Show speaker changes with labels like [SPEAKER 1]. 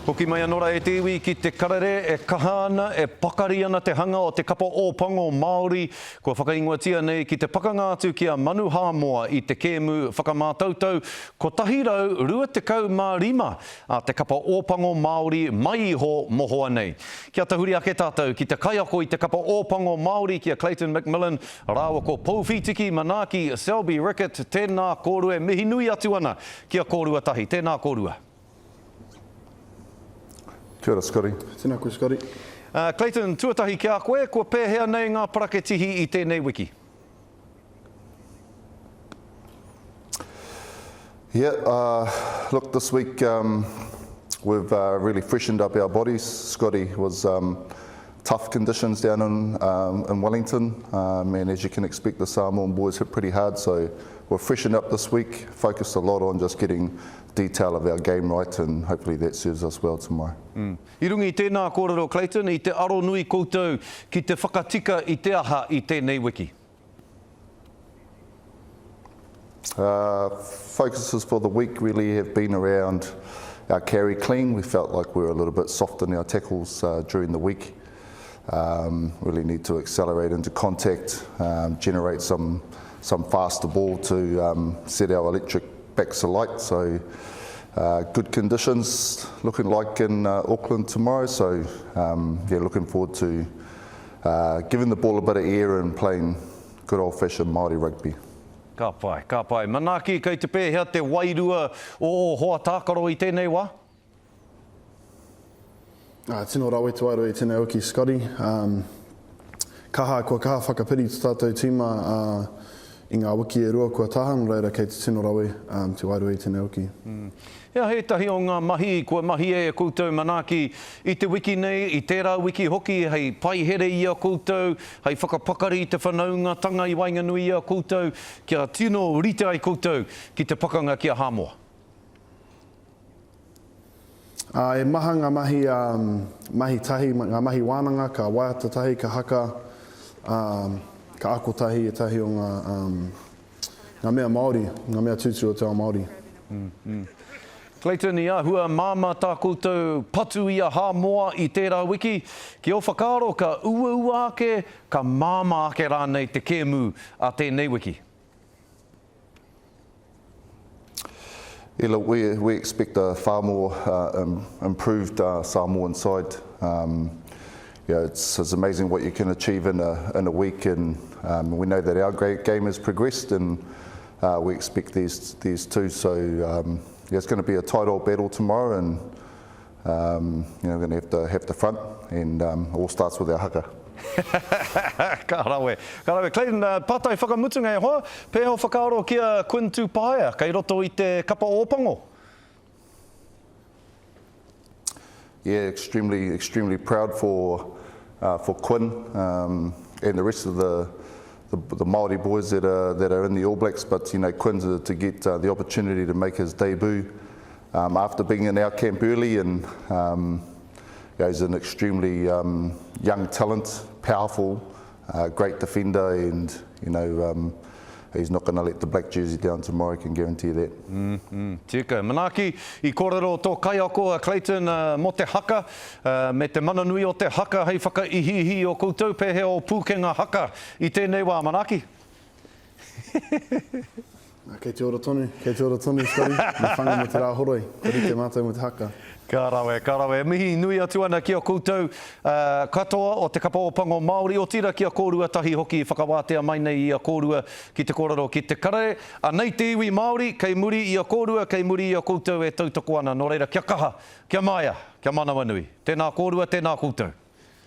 [SPEAKER 1] Hoki mai anora e te iwi ki te karere e kahana e pakari ana te hanga o te kapa ōpango Māori. Kua whakaingoatia nei ki te pakangātu ki a Manu Hāmoa i te kēmu whakamātautau. Ko tahirau 25 a te kapa ōpango Māori mai iho mohoa nei. Kia tahuri ake tātou ki te kaiako i te kapa ōpango Māori ki a Clayton McMillan. Rāua ko Pouwhitiki, Manaki, Selby Rickett, tēnā kōrua, mihi nui atu ana ki a kōrua tahi. Tēnā kōrua.
[SPEAKER 2] Kia ora, Scotty.
[SPEAKER 3] Tēnā koe, Scotty.
[SPEAKER 1] Clayton, tuatahi ki a koe, kua pēhea nei ngā paraketihi i tēnei wiki.
[SPEAKER 2] Yeah, look, this week we've really freshened up our bodies. Scotty, was tough conditions down in Wellington, and as you can expect, the Samoan boys hit pretty hard, so we've freshened up this week, focused a lot on just getting detail of our game right, and hopefully that serves us well tomorrow.
[SPEAKER 1] I rungi tēnā kōrero, Clayton, i te aro nui koutou ki te whakatika i te aha i tēnei wiki.
[SPEAKER 2] Focuses for the week really have been around our carry clean. We felt like we were a little bit soft in our tackles during the week. Really need to accelerate into contact, generate some faster ball to set our electric backs alight. So good conditions looking like in Auckland tomorrow. So yeah, looking forward to giving the ball a bit of air and playing good old-fashioned Māori rugby.
[SPEAKER 1] Ka pai, ka pai. Manaki, kei te pēhea te wairua o hoa tākaro i tēnei wā?
[SPEAKER 3] Tino rawe te wairua i tēnei oki, Scotty. Kaha whakapiri te tātou tīma i ngā wiki e rua kua taha, no reira kei te tino rawe te wairua i tēnei oki.
[SPEAKER 1] Ia, he tahi o ngā mahi, kua mahi e koutou Manaki i te wiki nei, i tērā wiki hoki, hei pai here i a koutou, hei whakapakari i te whanaungatanga i Wainganui i a koutou, kia tino rite ai koutou ki te pakanga ki a Hāmoa.
[SPEAKER 3] E maha ngā mahi tahi, ngā mahi wānanga, ka waiata tahi, ka haka, ka ako tahi, e tahi o ngā mea Māori, ngā mea tūturu o te ao Māori.
[SPEAKER 1] Clayton, i ahua māma tā koutou patu i a Hāmoa i tērā wiki. Ki o whakaaro ka ua ake, ka māma ake rānei te kēmu a tēnei wiki.
[SPEAKER 2] Yeah, look, we expect a far more improved Samoan side. Yeah, it's amazing what you can achieve in a week, and we know that our great game has progressed, and we expect these two. So yeah, it's going to be a tight old battle tomorrow, and you know, we're going to have to front, and it all starts with our haka.
[SPEAKER 1] Ka rawe. Clayton, pātai whakamutunga e hoa, pēho whakaaro kia Quinn Tupaia, kei roto i te kapa ōpango.
[SPEAKER 2] Yeah, extremely proud for Quinn and the rest of the Māori boys that are in the All Blacks, but you know, Quinn to get the opportunity to make his debut after being in our camp early, and yeah, he's an extremely young talent, powerful, great defender, and you know, he's not going to let the black jersey down tomorrow, I can guarantee that.
[SPEAKER 1] Tika, Manaki, i kōrero tō kaiako, Clayton, mo te haka, me te mana nui o te haka, hei whakaihihi o koutou pēhe o pūkenga haka i tēnei wā, Manaki.
[SPEAKER 3] Kei te ora tonu, Scotty. Me whanga mo te rā horoi, kori te mātou mo te haka.
[SPEAKER 1] Ka rawe. Mihi nui atu ana ki a koutou katoa o te kapa ōpango Māori, o tira ki a kōrua tahi hoki whakawātea mai nei i a kōrua ki te kōrero ki te karere. A nei te iwi Māori, kei muri i a kōrua, kei muri i a koutou e tautoko ana. Nō reira, kia kaha, kia maia, kia manawa nui. Tēnā kōrua, tēnā koutou.